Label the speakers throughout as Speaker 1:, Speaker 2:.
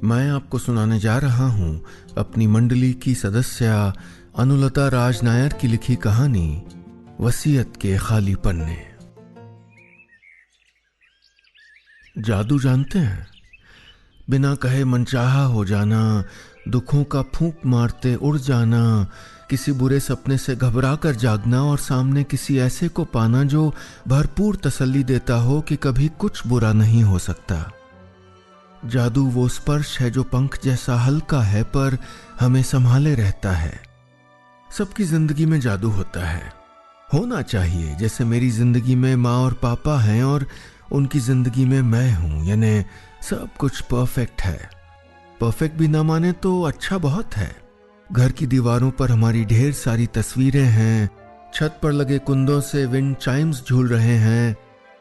Speaker 1: मैं आपको सुनाने जा रहा हूं अपनी मंडली की सदस्या अनुलता राज नायर की लिखी कहानी वसीयत के खाली पन्ने। जादू जानते हैं? बिना कहे मनचाहा हो जाना, दुखों का फूंक मारते उड़ जाना, किसी बुरे सपने से घबरा कर जागना और सामने किसी ऐसे को पाना जो भरपूर तसल्ली देता हो कि कभी कुछ बुरा नहीं हो सकता। जादू वो स्पर्श है जो पंख जैसा हल्का है पर हमें संभाले रहता है। सबकी जिंदगी में जादू होता है, होना चाहिए। जैसे मेरी जिंदगी में माँ और पापा हैं और उनकी जिंदगी में मैं हूं, यानी सब कुछ परफेक्ट है। परफेक्ट भी ना माने तो अच्छा बहुत है। घर की दीवारों पर हमारी ढेर सारी तस्वीरें हैं, छत पर लगे कुंदों से विंड चाइम्स झूल रहे हैं,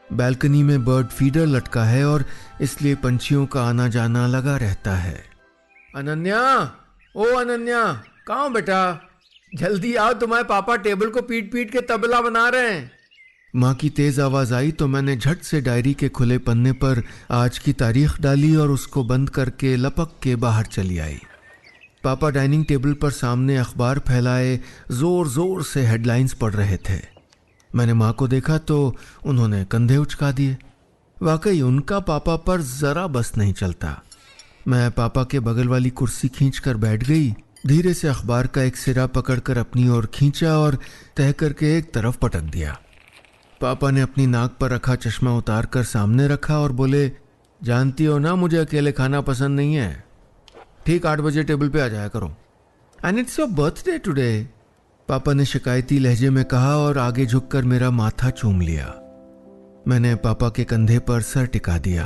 Speaker 1: बालकनी में बर्ड फीडर लटका है और इसलिए पंछियों का आना जाना लगा रहता है। अनन्या, ओ अनन्या, कहाँ हो बेटा? जल्दी आओ, तुम्हारे पापा टेबल को पीट पीट के तबला बना रहे हैं। माँ की तेज आवाज आई तो मैंने झट से डायरी के खुले पन्ने पर आज की तारीख डाली और उसको बंद करके लपक के बाहर चली आई। पापा डाइनिंग टेबल पर सामने अखबार फैलाए जोर जोर से हेडलाइंस पढ़ रहे थे। मैंने माँ को देखा तो उन्होंने कंधे उचका दिए। वाकई उनका पापा पर जरा बस नहीं चलता। मैं पापा के बगल वाली कुर्सी खींचकर बैठ गई, धीरे से अखबार का एक सिरा पकड़कर अपनी ओर खींचा और तह करके एक तरफ पटक दिया। पापा ने अपनी नाक पर रखा चश्मा उतार कर सामने रखा और बोले, जानती हो ना मुझे अकेले खाना पसंद नहीं है। ठीक 8 बजे टेबल पे आ जाया करो। And it's your birthday today, पापा ने शिकायती लहजे में कहा और आगे झुककर मेरा माथा चूम लिया। मैंने पापा के कंधे पर सर टिका दिया।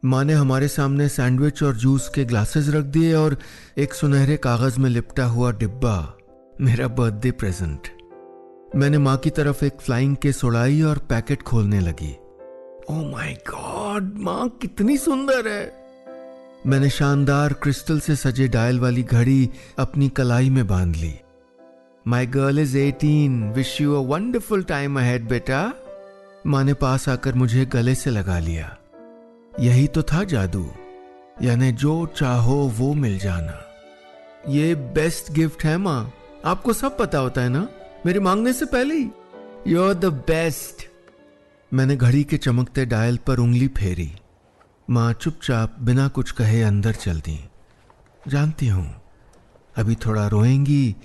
Speaker 1: माँ ने हमारे सामने सैंडविच और जूस के ग्लासेस रख दिए और एक सुनहरे कागज में लिपटा हुआ डिब्बा, मेरा बर्थडे प्रेजेंट। मैंने माँ की तरफ एक फ्लाइंग केस उड़ाई और पैकेट खोलने लगी। ओह माय गॉड, माँ कितनी सुंदर है। मैंने शानदार क्रिस्टल से सजे डायल वाली घड़ी अपनी कलाई में बांध ली। My girl is 18. Wish you a wonderful time ahead, बेटा। माँ ने पास आकर मुझे गले से लगा लिया। यही तो था जादू, यानी जो चाहो वो मिल जाना। ये बेस्ट गिफ्ट है माँ, आपको सब पता होता है ना, मेरे मांगने से पहले ही। You're the best। मैंने घड़ी के चमकते डायल पर उंगली फेरी। माँ चुपचाप बिना कुछ कहे अंदर चल दी। जानती हूँ अभी थोड़ा रोएंगी,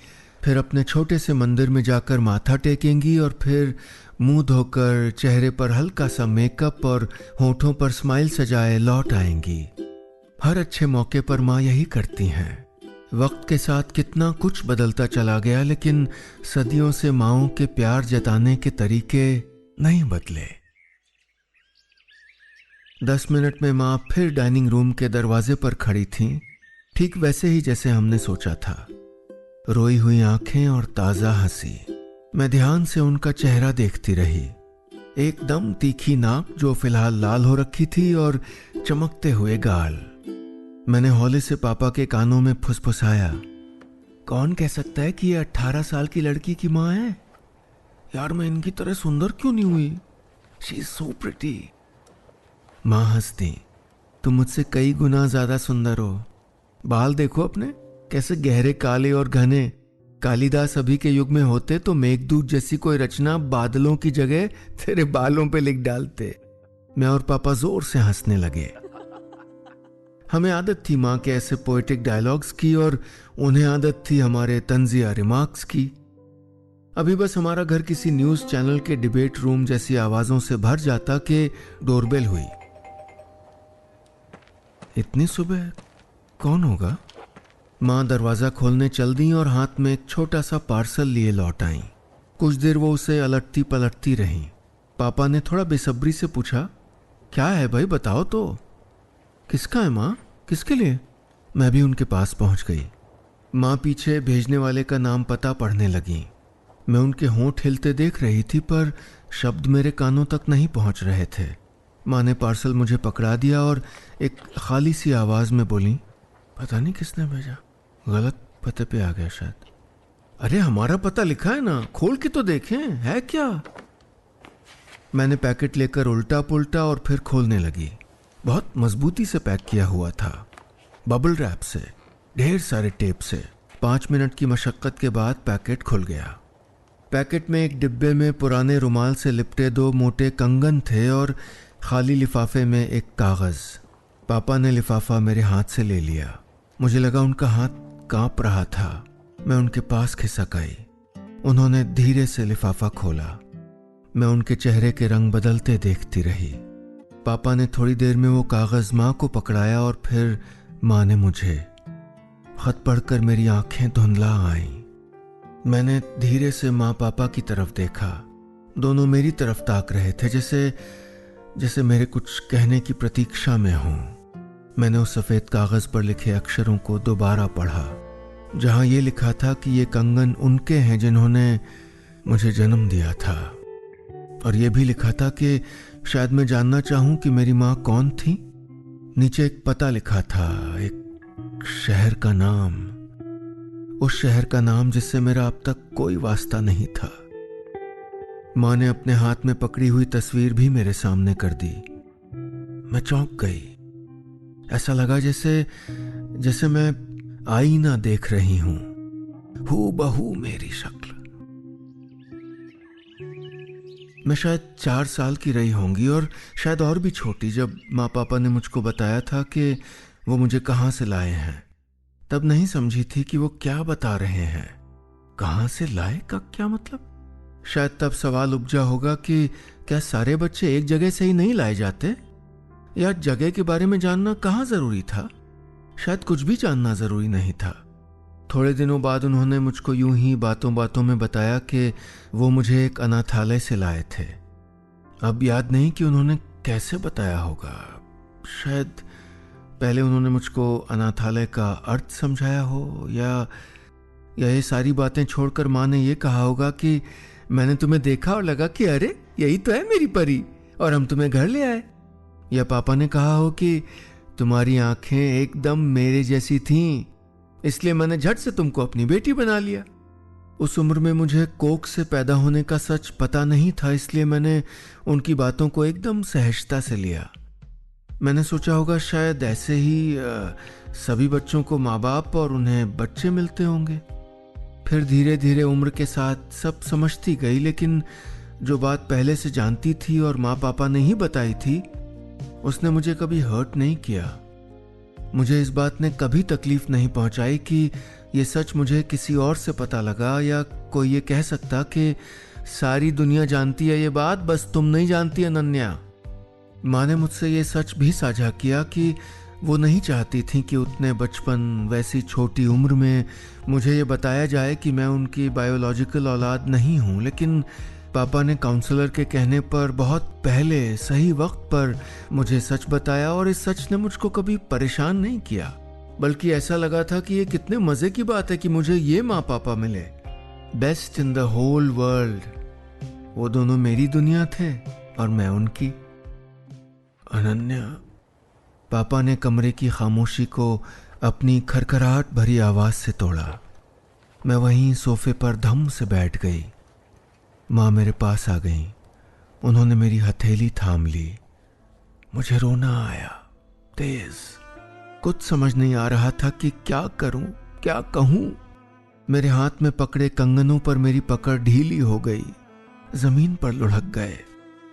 Speaker 1: फिर अपने छोटे से मंदिर में जाकर माथा टेकेंगी और फिर मुंह धोकर चेहरे पर हल्का सा मेकअप और होठों पर स्माइल सजाए लौट आएंगी। हर अच्छे मौके पर माँ यही करती हैं। वक्त के साथ कितना कुछ बदलता चला गया, लेकिन सदियों से माँओं के प्यार जताने के तरीके नहीं बदले। 10 मिनट में माँ फिर डाइनिंग रूम के दरवाजे पर खड़ी थीं, ठीक वैसे ही जैसे हमने सोचा था। रोई हुई आंखें और ताजा हंसी। मैं ध्यान से उनका चेहरा देखती रही। एकदम तीखी नाक जो फिलहाल लाल हो रखी थी और चमकते हुए गाल। मैंने हौले से पापा के कानों में फुसफुसाया, कौन कह सकता है कि ये 18 साल की लड़की की माँ है? यार मैं इनकी तरह सुंदर क्यों नहीं हुई? She is so pretty. माँ हंस दी, तुम मुझसे कई गुना ज्यादा सुंदर हो। बाल देखो अपने, कैसे गहरे काले और घने। कालिदास अभी के युग में होते तो मेघदूत जैसी कोई रचना बादलों की जगह तेरे बालों पे लिख डालते। मैं और पापा जोर से हंसने लगे। हमें आदत थी माँ के ऐसे पोएटिक डायलॉग्स की और उन्हें आदत थी हमारे तंजिया रिमार्क्स की। अभी बस हमारा घर किसी न्यूज चैनल के डिबेट रूम जैसी आवाजों से भर जाता कि डोरबेल हुई। इतनी सुबह कौन होगा? माँ दरवाजा खोलने चल दी और हाथ में एक छोटा सा पार्सल लिए लौट आई। कुछ देर वो उसे अलटती पलटती रही। पापा ने थोड़ा बेसब्री से पूछा, क्या है भाई बताओ तो। किसका है माँ, किसके लिए? मैं भी उनके पास पहुंच गई। माँ पीछे भेजने वाले का नाम पता पढ़ने लगी। मैं उनके होंठ हिलते देख रही थी पर शब्द मेरे कानों तक नहीं पहुंच रहे थे। माँ ने पार्सल मुझे पकड़ा दिया और एक खाली सी आवाज में बोली, पता नहीं किसने भेजा, गलत पते पे आ गया शायद। अरे हमारा पता लिखा है ना, खोल के तो देखें, है क्या? मैंने पैकेट लेकर उल्टा पुल्टा और फिर खोलने लगी। बहुत मजबूती से पैक किया हुआ था। बबल रैप से, ढेर सारे टेप से। 5 मिनट की मशक्क़त के बाद पैकेट खुल गया। पैकेट में एक डिब्बे में पुराने रुमाल से लिपटे 2 मोटे कंगन थे और खाली लिफाफे में एक कागज़। पापा ने लिफाफा मेरे हाथ से ले लिया। मुझे लगा उनका हाथ कांप रहा था। मैं उनके पास खिसक आई। उन्होंने धीरे से लिफाफा खोला। मैं उनके चेहरे के रंग बदलते देखती रही। पापा ने थोड़ी देर में वो कागज़ माँ को पकड़ाया और फिर माँ ने मुझे। खत पढ़कर मेरी आंखें धुंधला आईं। मैंने धीरे से माँ पापा की तरफ देखा। दोनों मेरी तरफ ताक रहे थे, जैसे मेरे कुछ कहने की प्रतीक्षा में हों। मैंने उस सफ़ेद कागज़ पर लिखे अक्षरों को दोबारा पढ़ा, जहाँ ये लिखा था कि ये कंगन उनके हैं जिन्होंने मुझे जन्म दिया था। और ये भी लिखा था कि शायद मैं जानना चाहूँ कि मेरी माँ कौन थी। नीचे एक पता लिखा था, एक शहर का नाम, उस शहर का नाम जिससे मेरा अब तक कोई वास्ता नहीं था। माँ ने अपने हाथ में पकड़ी हुई तस्वीर भी मेरे सामने कर दी। मैं चौंक गई। ऐसा लगा जैसे मैं आईना देख रही हूं, हूबहू मेरी शक्ल। मैं शायद 4 साल की रही होंगी और शायद और भी छोटी, जब माँ पापा ने मुझको बताया था कि वो मुझे कहाँ से लाए हैं। तब नहीं समझी थी कि वो क्या बता रहे हैं। कहाँ से लाए का क्या मतलब? शायद तब सवाल उपजा होगा कि क्या सारे बच्चे एक जगह से ही नहीं लाए जाते, या जगह के बारे में जानना कहाँ जरूरी था? शायद कुछ भी जानना जरूरी नहीं था। थोड़े दिनों बाद उन्होंने मुझको यूं ही बातों बातों में बताया कि वो मुझे एक अनाथालय से लाए थे। अब याद नहीं कि उन्होंने कैसे बताया होगा। शायद पहले उन्होंने मुझको अनाथालय का अर्थ समझाया हो, या ये सारी बातें छोड़कर माँ ने ये कहा होगा कि मैंने तुम्हें देखा और लगा कि अरे यही तो है मेरी परी, और हम तुम्हें घर ले आए। या पापा ने कहा हो कि तुम्हारी आंखें एकदम मेरे जैसी थीं, इसलिए मैंने झट से तुमको अपनी बेटी बना लिया। उस उम्र में मुझे कोख से पैदा होने का सच पता नहीं था, इसलिए मैंने उनकी बातों को एकदम सहजता से लिया। मैंने सोचा होगा शायद ऐसे ही सभी बच्चों को माँ बाप और उन्हें बच्चे मिलते होंगे। फिर धीरे धीरे उम्र के साथ सब समझती गई, लेकिन जो बात पहले से जानती थी और माँ पापा ने ही बताई थी, उसने मुझे कभी हर्ट नहीं किया। मुझे इस बात ने कभी तकलीफ नहीं पहुंचाई कि ये सच मुझे किसी और से पता लगा, या कोई ये कह सकता कि सारी दुनिया जानती है ये बात, बस तुम नहीं जानती अनन्या। माँ ने मुझसे ये सच भी साझा किया कि वो नहीं चाहती थी कि उतने बचपन, वैसी छोटी उम्र में मुझे ये बताया जाए कि मैं उनकी बायोलॉजिकल औलाद नहीं हूँ। लेकिन पापा ने काउंसलर के कहने पर बहुत पहले सही वक्त पर मुझे सच बताया, और इस सच ने मुझको कभी परेशान नहीं किया, बल्कि ऐसा लगा था कि ये कितने मजे की बात है कि मुझे ये माँ पापा मिले, best in the whole world. वो दोनों मेरी दुनिया थे और मैं उनकी। अनन्या, पापा ने कमरे की खामोशी को अपनी खरखराहट भरी आवाज से तोड़ा। मैं वहीं सोफे पर धम से बैठ गई। माँ मेरे पास आ गई। उन्होंने मेरी हथेली थाम ली। मुझे रोना आया, तेज। कुछ समझ नहीं आ रहा था कि क्या करूं, क्या कहूं। मेरे हाथ में पकड़े कंगनों पर मेरी पकड़ ढीली हो गई, जमीन पर लुढ़क गए।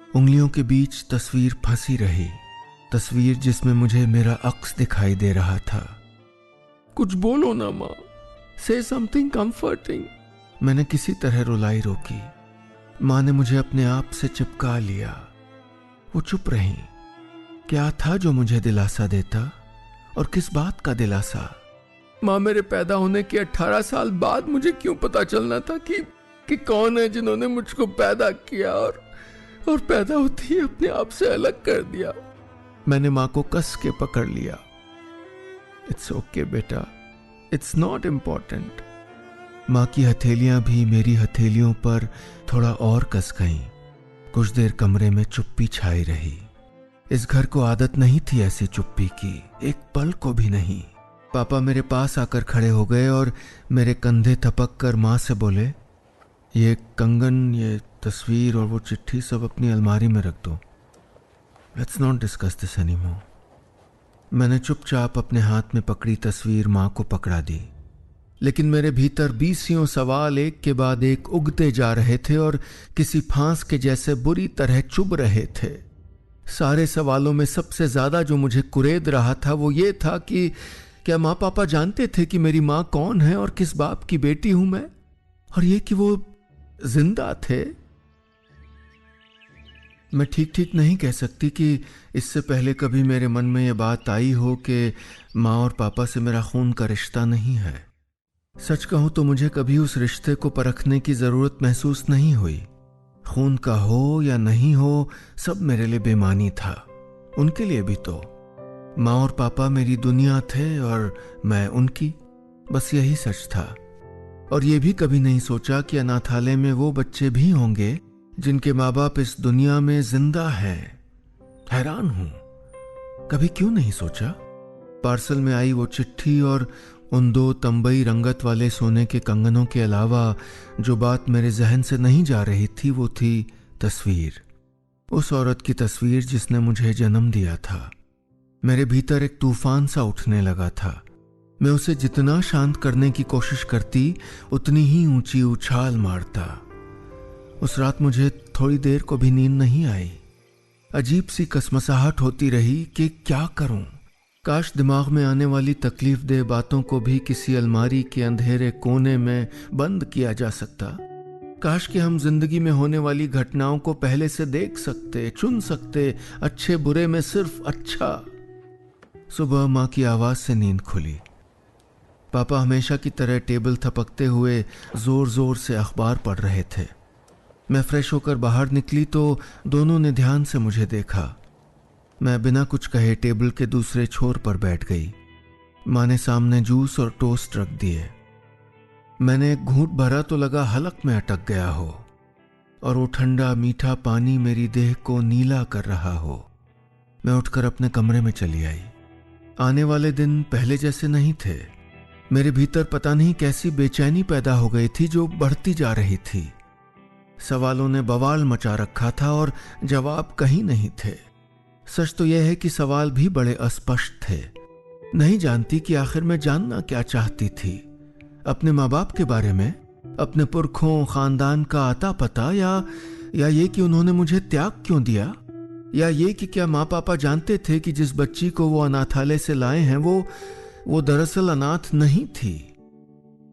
Speaker 1: उंगलियों के बीच तस्वीर फंसी रही, तस्वीर जिसमें मुझे मेरा अक्स दिखाई दे रहा था। कुछ बोलो ना माँ, से समथिंग कंफर्टिंग। मैंने किसी तरह रुलाई रोकी। माँ ने मुझे अपने आप से चिपका लिया। वो चुप रही। क्या था जो मुझे दिलासा देता, और किस बात का दिलासा? माँ, मेरे पैदा होने के 18 साल बाद मुझे क्यों पता चलना था कि कौन है जिन्होंने मुझको पैदा किया और पैदा होते ही अपने आप से अलग कर दिया। मैंने माँ को कस के पकड़ लिया। इट्स ओके बेटा, इट्स नॉट इम्पॉर्टेंट। माँ की हथेलियां भी मेरी हथेलियों पर थोड़ा और कस गईं। कुछ देर कमरे में चुप्पी छाई रही। इस घर को आदत नहीं थी ऐसी चुप्पी की, एक पल को भी नहीं। पापा मेरे पास आकर खड़े हो गए और मेरे कंधे थपक कर माँ से बोले, ये कंगन, ये तस्वीर और वो चिट्ठी सब अपनी अलमारी में रख दो। Let's not discuss this anymore. मैंने चुपचाप अपने हाथ में पकड़ी तस्वीर माँ को पकड़ा दी, लेकिन मेरे भीतर 20 सवाल एक के बाद एक उगते जा रहे थे और किसी फांस के जैसे बुरी तरह चुभ रहे थे। सारे सवालों में सबसे ज्यादा जो मुझे कुरेद रहा था वो ये था कि क्या माँ पापा जानते थे कि मेरी माँ कौन है और किस बाप की बेटी हूं मैं, और ये कि वो जिंदा थे। मैं ठीक ठीक नहीं कह सकती कि इससे पहले कभी मेरे मन में यह बात आई हो कि माँ और पापा से मेरा खून का रिश्ता नहीं है। सच कहूं तो मुझे कभी उस रिश्ते को परखने की जरूरत महसूस नहीं हुई। खून का हो या नहीं हो, सब मेरे लिए बेमानी था। उनके लिए भी तो। माँ और पापा मेरी दुनिया थे और मैं उनकी, बस यही सच था। और ये भी कभी नहीं सोचा कि अनाथालय में वो बच्चे भी होंगे जिनके माँ बाप इस दुनिया में जिंदा हैं। हैरान हूं, कभी क्यों नहीं सोचा। पार्सल में आई वो चिट्ठी और उन 2 तंबई रंगत वाले सोने के कंगनों के अलावा जो बात मेरे जहन से नहीं जा रही थी वो थी तस्वीर। उस औरत की तस्वीर जिसने मुझे जन्म दिया था। मेरे भीतर एक तूफान सा उठने लगा था। मैं उसे जितना शांत करने की कोशिश करती उतनी ही ऊंची उछाल मारता। उस रात मुझे थोड़ी देर को भी नींद नहीं आई। अजीब सी कसमसाहट होती रही कि क्या करूं। काश दिमाग में आने वाली तकलीफ दे बातों को भी किसी अलमारी के अंधेरे कोने में बंद किया जा सकता। काश कि हम जिंदगी में होने वाली घटनाओं को पहले से देख सकते, चुन सकते, अच्छे बुरे में सिर्फ अच्छा। सुबह माँ की आवाज से नींद खुली। पापा हमेशा की तरह टेबल थपकते हुए जोर जोर से अखबार पढ़ रहे थे। मैं फ्रेश होकर बाहर निकली तो दोनों ने ध्यान से मुझे देखा। मैं बिना कुछ कहे टेबल के दूसरे छोर पर बैठ गई। माँ ने सामने जूस और टोस्ट रख दिए। मैंने एक घूंट भरा तो लगा हलक में अटक गया हो और वो ठंडा मीठा पानी मेरी देह को नीला कर रहा हो। मैं उठकर अपने कमरे में चली आई। आने वाले दिन पहले जैसे नहीं थे। मेरे भीतर पता नहीं कैसी बेचैनी पैदा हो गई थी जो बढ़ती जा रही थी। सवालों ने बवाल मचा रखा था और जवाब कहीं नहीं थे। सच तो यह है कि सवाल भी बड़े अस्पष्ट थे। नहीं जानती कि आखिर मैं जानना क्या चाहती थी। अपने माँ बाप के बारे में, अपने पुरखों खानदान का आता पता, या ये कि उन्होंने मुझे त्याग क्यों दिया, या ये कि क्या माँ पापा जानते थे कि जिस बच्ची को वो अनाथालय से लाए हैं वो दरअसल अनाथ नहीं थी।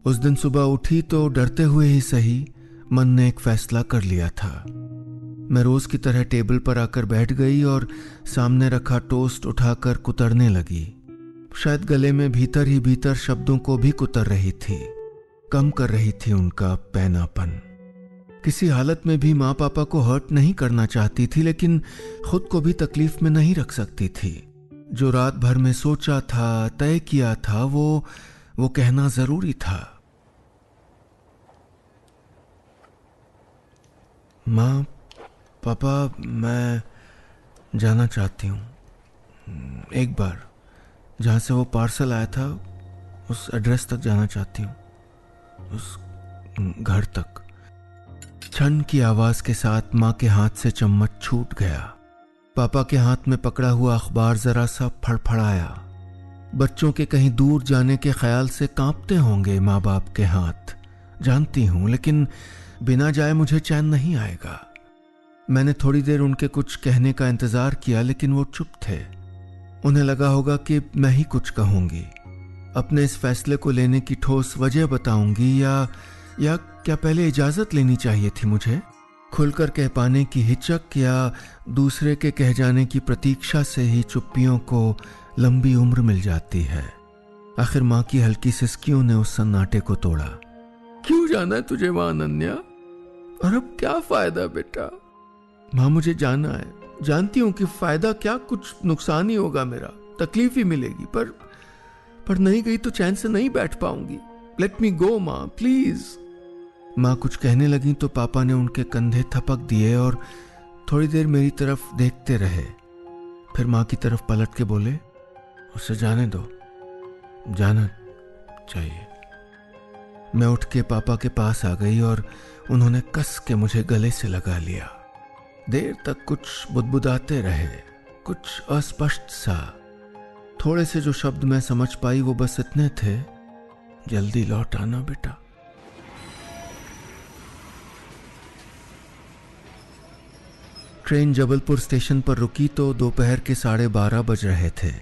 Speaker 1: उस दिन सुबह उठी तो डरते हुए ही सही मन ने एक फैसला कर लिया था। मैं रोज की तरह टेबल पर आकर बैठ गई और सामने रखा टोस्ट उठाकर कुतरने लगी। शायद गले में भीतर ही भीतर शब्दों को भी कुतर रही थी, कम कर रही थी उनका पैनापन। किसी हालत में भी माँ पापा को हर्ट नहीं करना चाहती थी, लेकिन खुद को भी तकलीफ में नहीं रख सकती थी। जो रात भर में सोचा था, तय किया था, वो कहना जरूरी था। माँ पापा, मैं जाना चाहती हूँ। एक बार जहाँ से वो पार्सल आया था उस एड्रेस तक जाना चाहती हूँ, उस घर तक। छन की आवाज के साथ माँ के हाथ से चम्मच छूट गया। पापा के हाथ में पकड़ा हुआ अखबार जरा सा फड़फड़ाया। बच्चों के कहीं दूर जाने के ख्याल से कांपते होंगे माँ बाप के हाथ, जानती हूँ, लेकिन बिना जाए मुझे चैन नहीं आएगा। मैंने थोड़ी देर उनके कुछ कहने का इंतजार किया, लेकिन वो चुप थे। उन्हें लगा होगा कि मैं ही कुछ कहूंगी, अपने इस फैसले को लेने की ठोस वजह बताऊंगी, या क्या पहले इजाजत लेनी चाहिए थी मुझे। खुलकर कह पाने की हिचक या दूसरे के कह जाने की प्रतीक्षा से ही चुप्पियों को लंबी उम्र मिल जाती है। आखिर माँ की हल्की सिसकियों ने उस सन्नाटे को तोड़ा। क्यों जाना है तुझे वहां अनन्या? और अब क्या फायदा बेटा? माँ मुझे जाना है, जानती हूं कि फायदा क्या, कुछ नुकसान ही होगा, मेरा तकलीफ ही मिलेगी, पर नहीं गई तो चैन से नहीं बैठ पाऊंगी। लेट मी गो माँ, प्लीज। माँ कुछ कहने लगी तो पापा ने उनके कंधे थपक दिए और थोड़ी देर मेरी तरफ देखते रहे। फिर माँ की तरफ पलट के बोले, उसे जाने दो, जाना चाहिए। मैं उठ के पापा के पास आ गई और उन्होंने कस के मुझे गले से लगा लिया। देर तक कुछ बुदबुदाते रहे, कुछ अस्पष्ट सा। थोड़े से जो शब्द मैं समझ पाई वो बस इतने थे, जल्दी लौट आना बेटा। ट्रेन जबलपुर स्टेशन पर रुकी तो दोपहर के 12:30 बज रहे थे।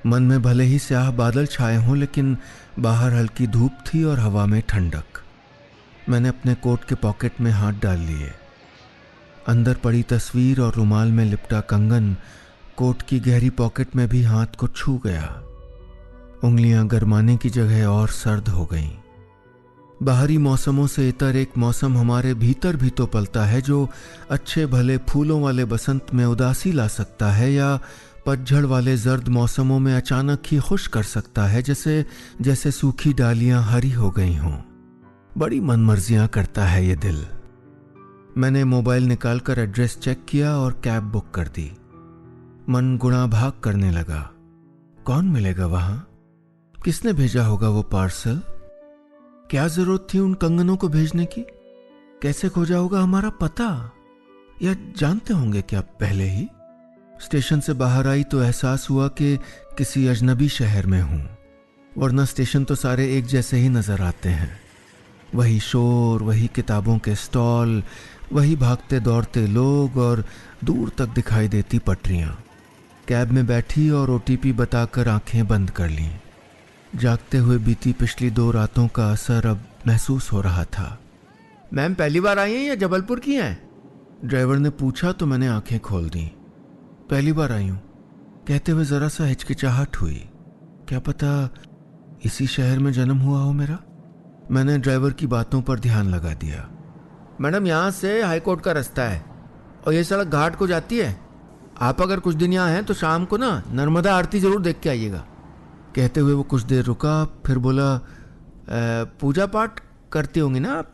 Speaker 1: मन में भले ही स्याह बादल छाए हों, लेकिन बाहर हल्की धूप थी और हवा में ठंडक। मैंने अपने कोट के पॉकेट में हाथ डाल लिए। अंदर पड़ी तस्वीर और रुमाल में लिपटा कंगन कोट की गहरी पॉकेट में भी हाथ को छू गया। उंगलियां गरमाने की जगह और सर्द हो गईं। बाहरी मौसमों से इतर एक मौसम हमारे भीतर भी तो पलता है, जो अच्छे भले फूलों वाले बसंत में उदासी ला सकता है या पतझड़ वाले जर्द मौसमों में अचानक ही खुश कर सकता है, जैसे जैसे सूखी डालियां हरी हो गई हों। बड़ी मनमर्जियां करता है ये दिल। मैंने मोबाइल निकालकर एड्रेस चेक किया और कैब बुक कर दी। मन गुणा भाग करने लगा। कौन मिलेगा वहां? किसने भेजा होगा वो पार्सल? क्या जरूरत थी उन कंगनों को भेजने की? कैसे खोजा होगा हमारा पता? या जानते होंगे क्या पहले ही? स्टेशन से बाहर आई तो एहसास हुआ कि किसी अजनबी शहर में हूं, वरना स्टेशन तो सारे एक जैसे ही नजर आते हैं। वही शोर, वही किताबों के स्टॉल, वही भागते दौड़ते लोग और दूर तक दिखाई देती पटरियां। कैब में बैठी और ओटीपी बताकर आंखें बंद कर लीं। जागते हुए बीती पिछली 2 रातों का असर अब महसूस हो रहा था। मैम पहली बार आई हैं या जबलपुर की हैं? ड्राइवर ने पूछा तो मैंने आंखें खोल दी। पहली बार आई हूं, कहते हुए जरा सा हिचकिचाहट हुई। क्या पता इसी शहर में जन्म हुआ हो मेरा। मैंने ड्राइवर की बातों पर ध्यान लगा दिया। मैडम यहाँ से हाईकोर्ट का रास्ता है और ये सड़क घाट को जाती है। आप अगर कुछ दिन यहाँ हैं तो शाम को ना नर्मदा आरती जरूर देख के आइएगा। कहते हुए वो कुछ देर रुका, फिर बोला, पूजा पाठ करती होंगी ना आप,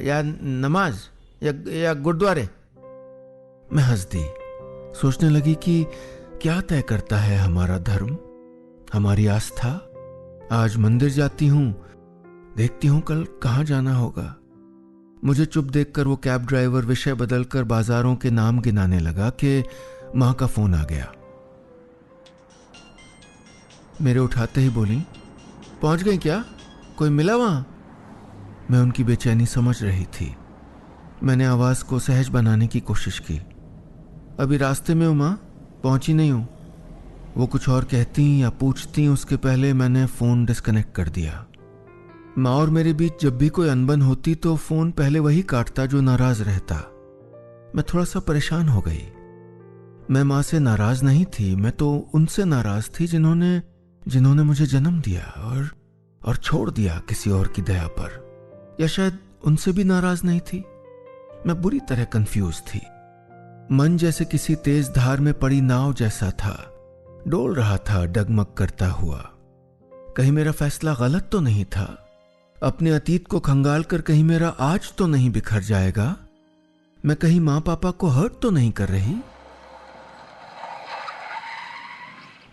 Speaker 1: या नमाज या गुरुद्वारे? मैं हंस दी। सोचने लगी कि क्या तय करता है हमारा धर्म, हमारी आस्था। आज मंदिर जाती हूं, देखती हूं कल कहां जाना होगा। मुझे चुप देखकर वो कैब ड्राइवर विषय बदलकर बाजारों के नाम गिनाने लगा कि मां का फोन आ गया। मेरे उठाते ही बोली, पहुंच गई क्या? कोई मिला वहां? मैं उनकी बेचैनी समझ रही थी। मैंने आवाज को सहज बनाने की कोशिश की। अभी रास्ते में हूं मां, पहुंची नहीं हूं। वो कुछ और कहती या पूछती उसके पहले मैंने फोन डिस्कनेक्ट कर दिया। माँ और मेरे बीच जब भी कोई अनबन होती तो फोन पहले वही काटता जो नाराज रहता। मैं थोड़ा सा परेशान हो गई। मैं माँ से नाराज नहीं थी, मैं तो उनसे नाराज थी जिन्होंने मुझे जन्म दिया और छोड़ दिया किसी और की दया पर। या शायद उनसे भी नाराज नहीं थी। मैं बुरी तरह कंफ्यूज थी। मन जैसे किसी तेज धार में पड़ी नाव जैसा था, डोल रहा था डगमग करता हुआ। कहीं मेरा फैसला गलत तो नहीं था? अपने अतीत को खंगाल कर कहीं मेरा आज तो नहीं बिखर जाएगा? मैं कहीं मां पापा को हर्ट तो नहीं कर रही?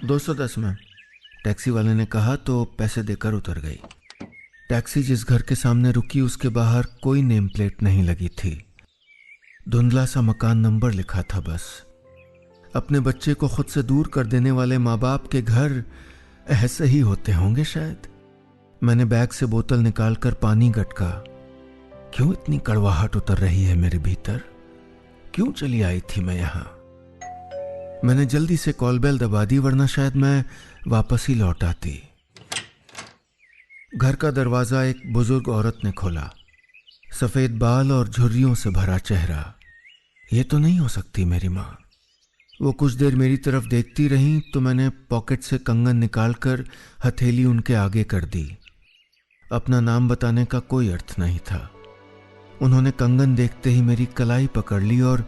Speaker 1: 210 में टैक्सी वाले ने कहा तो पैसे देकर उतर गई। टैक्सी जिस घर के सामने रुकी उसके बाहर कोई नेम प्लेट नहीं लगी थी। धुंधला सा मकान नंबर लिखा था बस। अपने बच्चे को खुद से दूर कर देने वाले माँ बाप के घर ऐसे ही होते होंगे शायद। मैंने बैग से बोतल निकालकर पानी गटका। क्यों इतनी कड़वाहट उतर रही है मेरे भीतर? क्यों चली आई थी मैं यहां? मैंने जल्दी से कॉल बेल दबा दी, वरना शायद मैं वापस ही लौट आती। घर का दरवाजा एक बुजुर्ग औरत ने खोला। सफेद बाल और झुर्रियों से भरा चेहरा। ये तो नहीं हो सकती मेरी माँ। वो कुछ देर मेरी तरफ देखती रहीं तो मैंने पॉकेट से कंगन निकालकर हथेली उनके आगे कर दी। अपना नाम बताने का कोई अर्थ नहीं था। उन्होंने कंगन देखते ही मेरी कलाई पकड़ ली और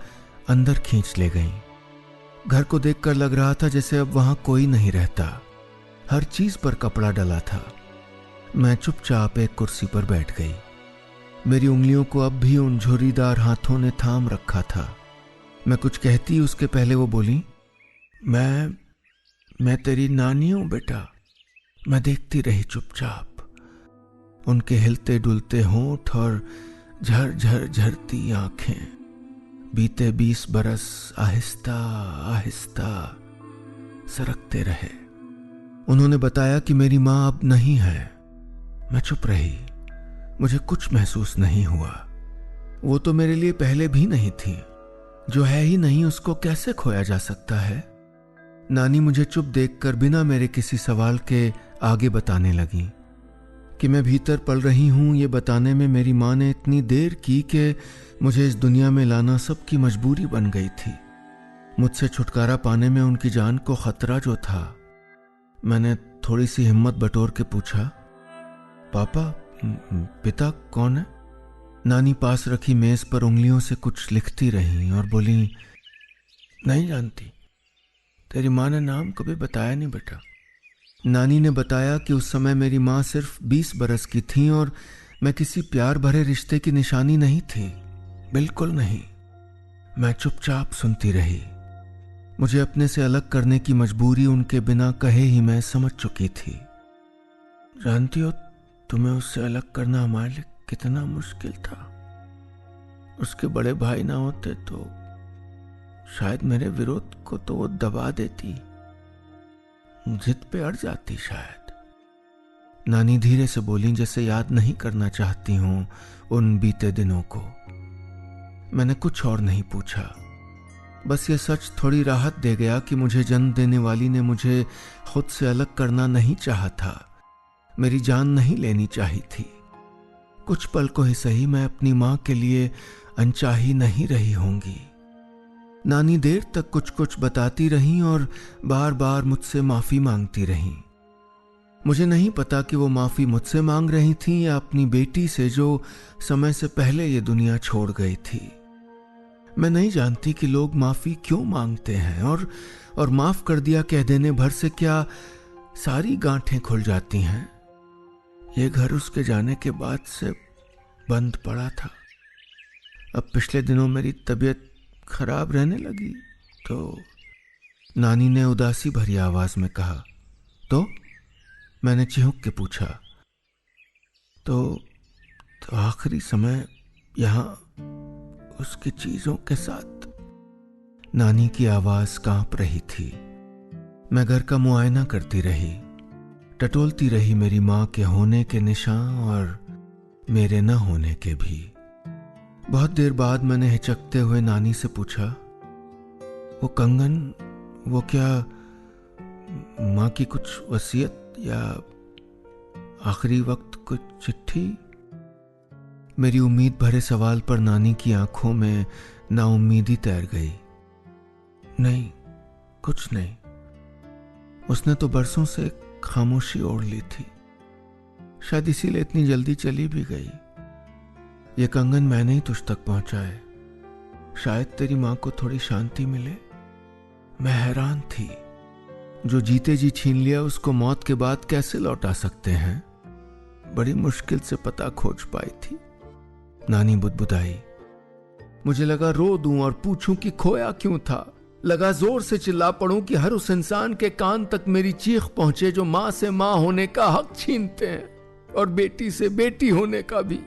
Speaker 1: अंदर खींच ले गईं। घर को देखकर लग रहा था जैसे अब वहां कोई नहीं रहता। हर चीज पर कपड़ा डला था। मैं चुपचाप एक कुर्सी पर बैठ गई। मेरी उंगलियों को अब भी उन झुर्रीदार हाथों ने थाम रखा था। मैं कुछ कहती उसके पहले वो बोली, मैं तेरी नानी हूं बेटा। मैं देखती रही चुपचाप। उनके हिलते डुलते होंठ और झर झर झरती आंखें। बीते 20 बरस आहिस्ता आहिस्ता सरकते रहे। उन्होंने बताया कि मेरी माँ अब नहीं है। मैं चुप रही। मुझे कुछ महसूस नहीं हुआ। वो तो मेरे लिए पहले भी नहीं थी। जो है ही नहीं उसको कैसे खोया जा सकता है। नानी मुझे चुप देखकर बिना मेरे किसी सवाल के आगे बताने लगी कि मैं भीतर पल रही हूं। ये बताने में मेरी माँ ने इतनी देर की कि मुझे इस दुनिया में लाना सबकी मजबूरी बन गई थी। मुझसे छुटकारा पाने में उनकी जान को खतरा जो था। मैंने थोड़ी सी हिम्मत बटोर के पूछा, पापा, पिता कौन है? नानी पास रखी मेज पर उंगलियों से कुछ लिखती रही और बोली, नहीं जानती। तेरी माँ ने नाम कभी बताया नहीं बेटा। नानी ने बताया कि उस समय मेरी माँ सिर्फ 20 बरस की थी और मैं किसी प्यार भरे रिश्ते की निशानी नहीं थी, बिल्कुल नहीं। मैं चुपचाप सुनती रही। मुझे अपने से अलग करने की मजबूरी उनके बिना कहे ही मैं समझ चुकी थी। जानती हो, तुम्हें उससे अलग करना हमारे लिए कितना मुश्किल था। उसके बड़े भाई ना होते तो शायद मेरे विरोध को तो वो दबा देती, जिद पे अड़ जाती शायद। नानी धीरे से बोली, जैसे याद नहीं करना चाहती हूं उन बीते दिनों को। मैंने कुछ और नहीं पूछा। बस ये सच थोड़ी राहत दे गया कि मुझे जन्म देने वाली ने मुझे खुद से अलग करना नहीं चाहा था। मेरी जान नहीं लेनी चाहिए थी। कुछ पल को ही सही मैं अपनी मां के लिए अनचाही नहीं रही होंगी। नानी देर तक कुछ कुछ बताती रहीं और बार बार मुझसे माफी मांगती रहीं। मुझे नहीं पता कि वो माफी मुझसे मांग रही थी या अपनी बेटी से जो समय से पहले ये दुनिया छोड़ गई थी। मैं नहीं जानती कि लोग माफी क्यों मांगते हैं और माफ कर दिया कह देने भर से क्या सारी गांठें खुल जाती हैं। ये घर उसके जाने के बाद से बंद पड़ा था। अब पिछले दिनों मेरी तबीयत खराब रहने लगी तो नानी ने उदासी भरी आवाज में कहा, तो मैंने चिहुक के पूछा, तो आखिरी समय यहां उसकी चीजों के साथ। नानी की आवाज कांप रही थी। मैं घर का मुआयना करती रही, टटोलती रही मेरी मां के होने के निशान और मेरे न होने के भी। बहुत देर बाद मैंने हिचकते हुए नानी से पूछा, वो कंगन, वो क्या मां की कुछ वसीयत या आखिरी वक्त कुछ चिट्ठी? मेरी उम्मीद भरे सवाल पर नानी की आंखों में नाउम्मीदी तैर गई। नहीं, कुछ नहीं। उसने तो बरसों से खामोशी ओढ़ ली थी, शायद इसीलिए इतनी जल्दी चली भी गई। ये कंगन मैंने ही तुझ तक पहुंचाए, शायद तेरी मां को थोड़ी शांति मिले। मैं हैरान थी। जो जीते जी छीन लिया उसको मौत के बाद कैसे लौटा सकते हैं? बड़ी मुश्किल से पता खोज पाई थी। नानी बुदबुदाई। मुझे लगा रो दूं और पूछूं कि खोया क्यों था। लगा जोर से चिल्ला पड़ूं कि हर उस इंसान के कान तक मेरी चीख पहुंचे जो मां से मां होने का हक छीनते हैं और बेटी से बेटी होने का भी।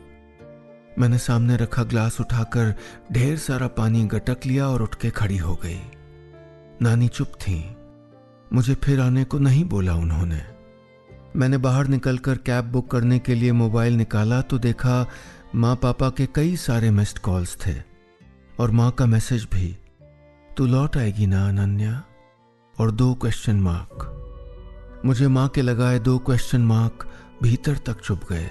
Speaker 1: मैंने सामने रखा ग्लास उठाकर ढेर सारा पानी गटक लिया और उठ के खड़ी हो गई। नानी चुप थी। मुझे फिर आने को नहीं बोला उन्होंने। मैंने बाहर निकलकर कैब बुक करने के लिए मोबाइल निकाला तो देखा माँ पापा के कई सारे मिस्ड कॉल्स थे और माँ का मैसेज भी, तू लौट आएगी ना अनन्या, और 2 क्वेश्चन मार्क। मुझे माँ के लगाए 2 क्वेश्चन मार्क भीतर तक चुभ गए।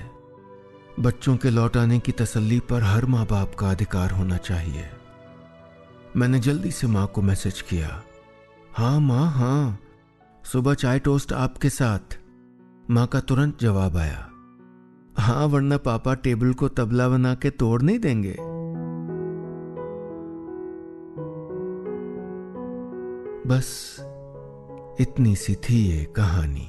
Speaker 1: बच्चों के लौट आने की तसल्ली पर हर माँ बाप का अधिकार होना चाहिए। मैंने जल्दी से माँ को मैसेज किया, हाँ माँ हाँ, सुबह चाय टोस्ट आपके साथ। माँ का तुरंत जवाब आया, हाँ वरना पापा टेबल को तबला बना के तोड़ नहीं देंगे। बस इतनी सी थी ये कहानी।